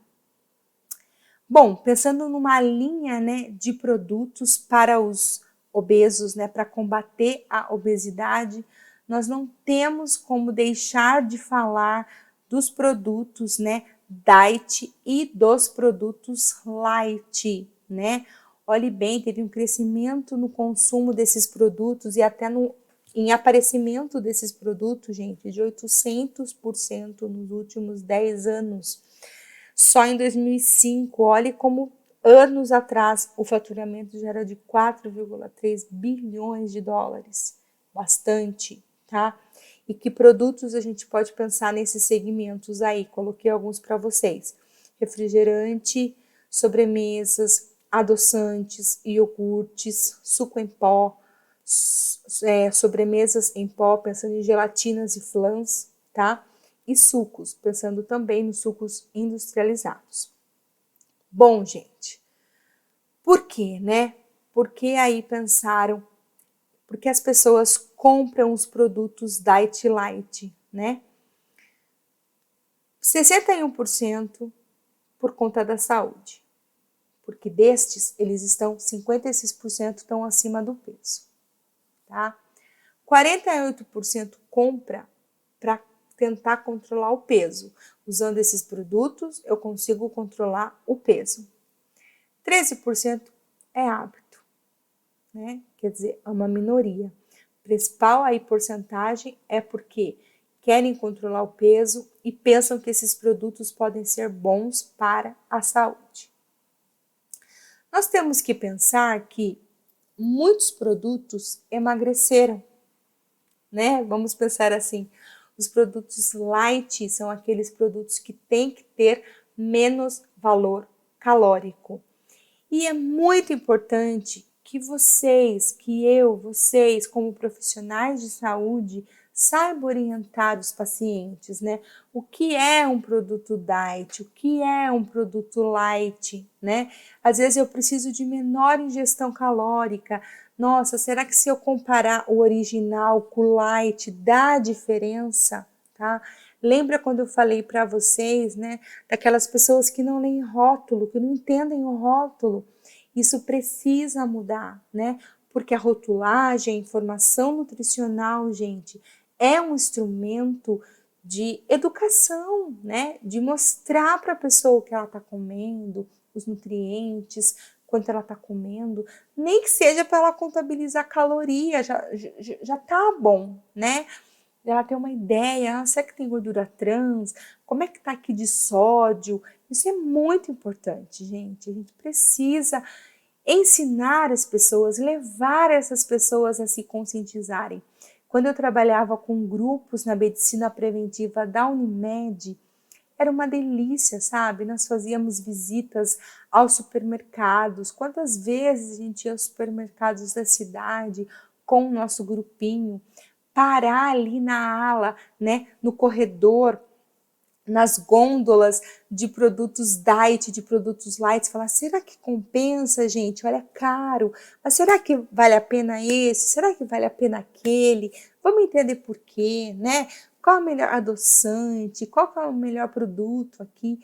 Bom, pensando numa linha, né, de produtos para os obesos, né, para combater a obesidade, nós não temos como deixar de falar dos produtos, né, diet e dos produtos light, né? Olhe bem, teve um crescimento no consumo desses produtos e até em aparecimento desses produtos, gente, de 800% nos últimos 10 anos. Só em 2005, olhe como anos atrás o faturamento já era de 4,3 bilhões de dólares. Bastante, tá? E que produtos a gente pode pensar nesses segmentos aí? Coloquei alguns para vocês. Refrigerante, sobremesas, adoçantes, iogurtes, suco em pó, sobremesas em pó, pensando em gelatinas e flãs, tá? E sucos, pensando também nos sucos industrializados. Bom, gente, por quê, né? Por que aí pensaram? Porque as pessoas compram os produtos Diet Light, né? 61% por conta da saúde, porque destes, eles estão, 56% estão acima do peso, tá? 48% compra para tentar controlar o peso. Usando esses produtos, eu consigo controlar o peso. 13% é hábito, né? Quer dizer, é uma minoria. A principal aí porcentagem é porque querem controlar o peso e pensam que esses produtos podem ser bons para a saúde. Nós temos que pensar que muitos produtos emagreceram, né? Vamos pensar assim, os produtos light são aqueles produtos que têm que ter menos valor calórico. E é muito importante que vocês, vocês, como profissionais de saúde, saibam orientar os pacientes, né? O que é um produto diet, o que é um produto light, né? Às vezes eu preciso de menor ingestão calórica. Nossa, será que se eu comparar o original com o light dá diferença, tá? Lembra quando eu falei para vocês, né, daquelas pessoas que não leem rótulo, que não entendem o rótulo? Isso precisa mudar, né? Porque a rotulagem, a informação nutricional, gente, é um instrumento de educação, né? De mostrar para a pessoa o que ela está comendo, os nutrientes, quanto ela está comendo, nem que seja para ela contabilizar caloria, já tá bom, né? Ela ter uma ideia, será que tem gordura trans? Como é que tá aqui de sódio? Isso é muito importante, gente. A gente precisa ensinar as pessoas, levar essas pessoas a se conscientizarem. Quando eu trabalhava com grupos na medicina preventiva da Unimed, era uma delícia, sabe? Nós fazíamos visitas aos supermercados. Quantas vezes a gente ia aos supermercados da cidade com o nosso grupinho, parar ali na ala, né, no corredor, nas gôndolas de produtos diet, de produtos light, falar, será que compensa, gente? Olha, caro, mas será que vale a pena esse? Será que vale a pena aquele? Vamos entender por quê, né? Qual é o melhor adoçante? Qual é o melhor produto aqui?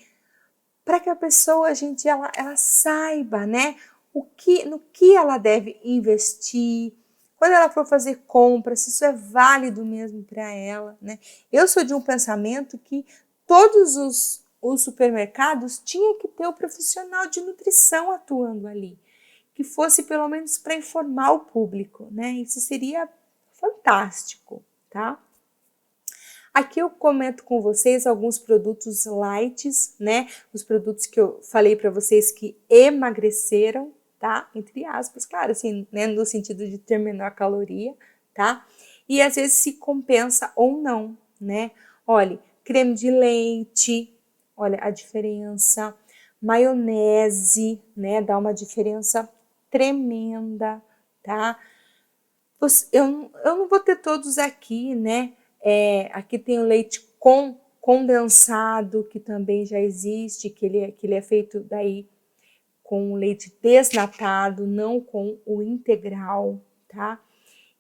Para que a pessoa, gente, ela saiba, né? No que ela deve investir, quando ela for fazer compras, se isso é válido mesmo para ela, né? Eu sou de um pensamento que todos os supermercados tinham que ter o profissional de nutrição atuando ali, que fosse pelo menos para informar o público, né? Isso seria fantástico, tá? Aqui eu comento com vocês alguns produtos lights, né? Os produtos que eu falei para vocês que emagreceram, tá? Entre aspas, claro, assim, né? No sentido de ter menor caloria, tá? E às vezes se compensa ou não, né? Olha, creme de leite, olha a diferença. Maionese, né? Dá uma diferença tremenda, tá? Eu não vou ter todos aqui, né? Aqui tem o leite condensado, que também já existe, que ele é feito daí com o leite desnatado, não com o integral, tá?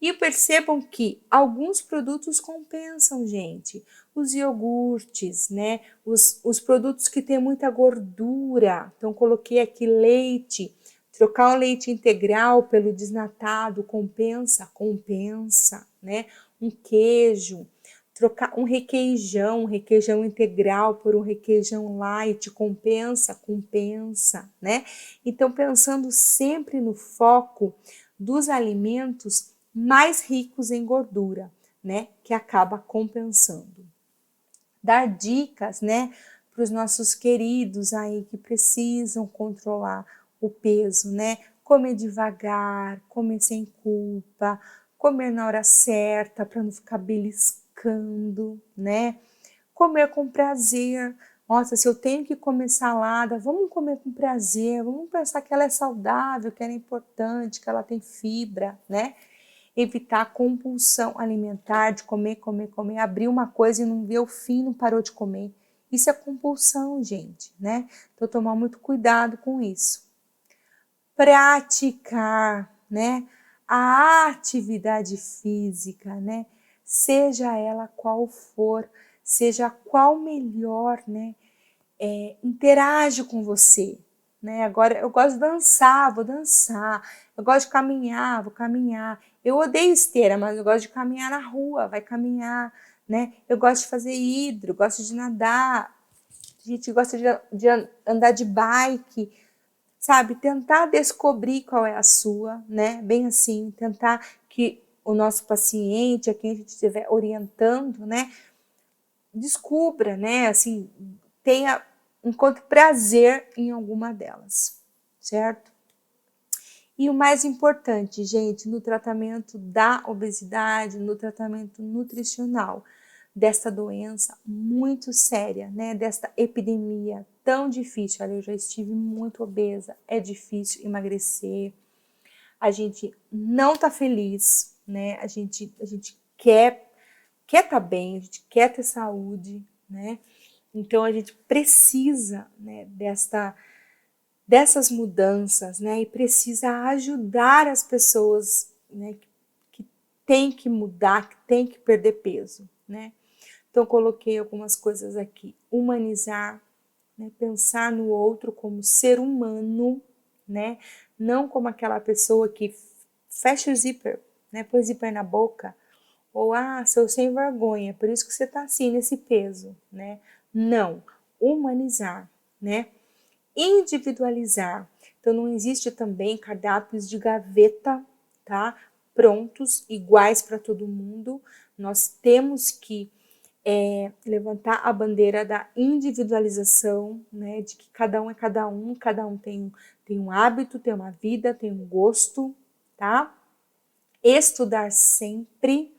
E percebam que alguns produtos compensam, gente. Os iogurtes, né? Os produtos que têm muita gordura. Então, coloquei aqui leite. Trocar o leite integral pelo desnatado compensa? Compensa, né? Um queijo. Trocar um requeijão integral por um requeijão light, compensa? Compensa, né? Então, pensando sempre no foco dos alimentos mais ricos em gordura, né, que acaba compensando. Dar dicas, né, para os nossos queridos aí que precisam controlar o peso, né, comer devagar, comer sem culpa, comer na hora certa para não ficar beliscando, né, comer com prazer. Nossa, se eu tenho que comer salada, vamos comer com prazer, vamos pensar que ela é saudável, que ela é importante, que ela tem fibra, né? Evitar a compulsão alimentar, de comer, abrir uma coisa e não ver o fim, não parou de comer. Isso é compulsão, gente, né? Então, tomar muito cuidado com isso. Praticar, né? A atividade física, né? Seja ela qual for, seja qual melhor, né? Interage com você, né? Agora eu gosto de dançar, vou dançar. Eu gosto de caminhar, vou caminhar. Eu odeio esteira, mas eu gosto de caminhar na rua, vai caminhar, né? Eu gosto de fazer hidro, gosto de nadar. A gente gosta de andar de bike, sabe? Tentar descobrir qual é a sua, né? Bem assim, tentar que o nosso paciente, a quem a gente estiver orientando, né? Descubra, né? Assim, encontre prazer em alguma delas, certo? E o mais importante, gente, no tratamento da obesidade, no tratamento nutricional desta doença muito séria, né, desta epidemia tão difícil. Olha, eu já estive muito obesa, é difícil emagrecer, a gente não tá feliz, né, a gente quer tá bem, a gente quer ter saúde, né, então a gente precisa, né, dessas mudanças, né, e precisa ajudar as pessoas, né, que tem que mudar, que tem que perder peso, né. Então coloquei algumas coisas aqui, humanizar, né, pensar no outro como ser humano, né, não como aquela pessoa que fecha o zíper, né, põe o zíper na boca, ou seu sem vergonha, por isso que você tá assim nesse peso, né. Não, humanizar, né, individualizar, Então não existe também cardápios de gaveta, tá? Prontos, iguais para todo mundo. Nós temos que levantar a bandeira da individualização, né? De que cada um é cada um tem um hábito, tem uma vida, tem um gosto, tá? Estudar sempre,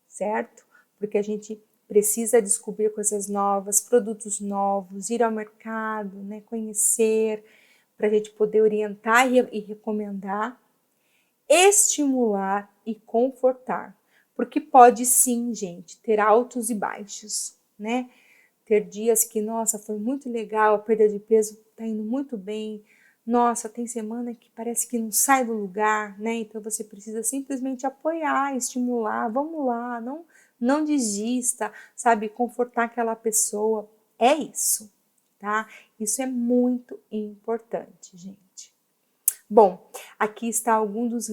certo? Porque a gente precisa descobrir coisas novas, produtos novos, ir ao mercado, né? Conhecer, para a gente poder orientar e recomendar, estimular e confortar. Porque pode sim, gente, ter altos e baixos, né? Ter dias que, nossa, foi muito legal, a perda de peso tá indo muito bem. Nossa, tem semana que parece que não sai do lugar, né? Então você precisa simplesmente apoiar, estimular, vamos lá, não desista, sabe? Confortar aquela pessoa. É isso, tá? Isso é muito importante, gente. Bom, aqui está alguns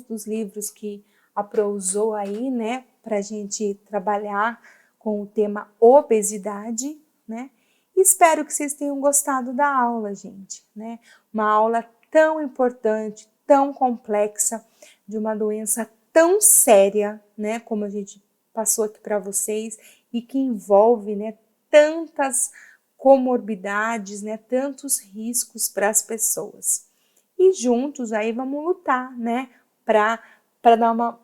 dos livros que a Pro usou aí, né, para a gente trabalhar com o tema obesidade, né? Espero que vocês tenham gostado da aula, gente, né? Uma aula tão importante, tão complexa, de uma doença tão séria, né, como a gente passou aqui para vocês e que envolve, né, tantas comorbidades, né, tantos riscos para as pessoas. E juntos aí vamos lutar, né, para dar uma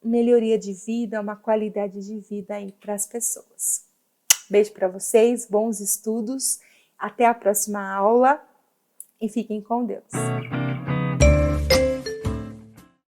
melhoria de vida, uma qualidade de vida aí para as pessoas. Beijo para vocês, bons estudos, até a próxima aula e fiquem com Deus.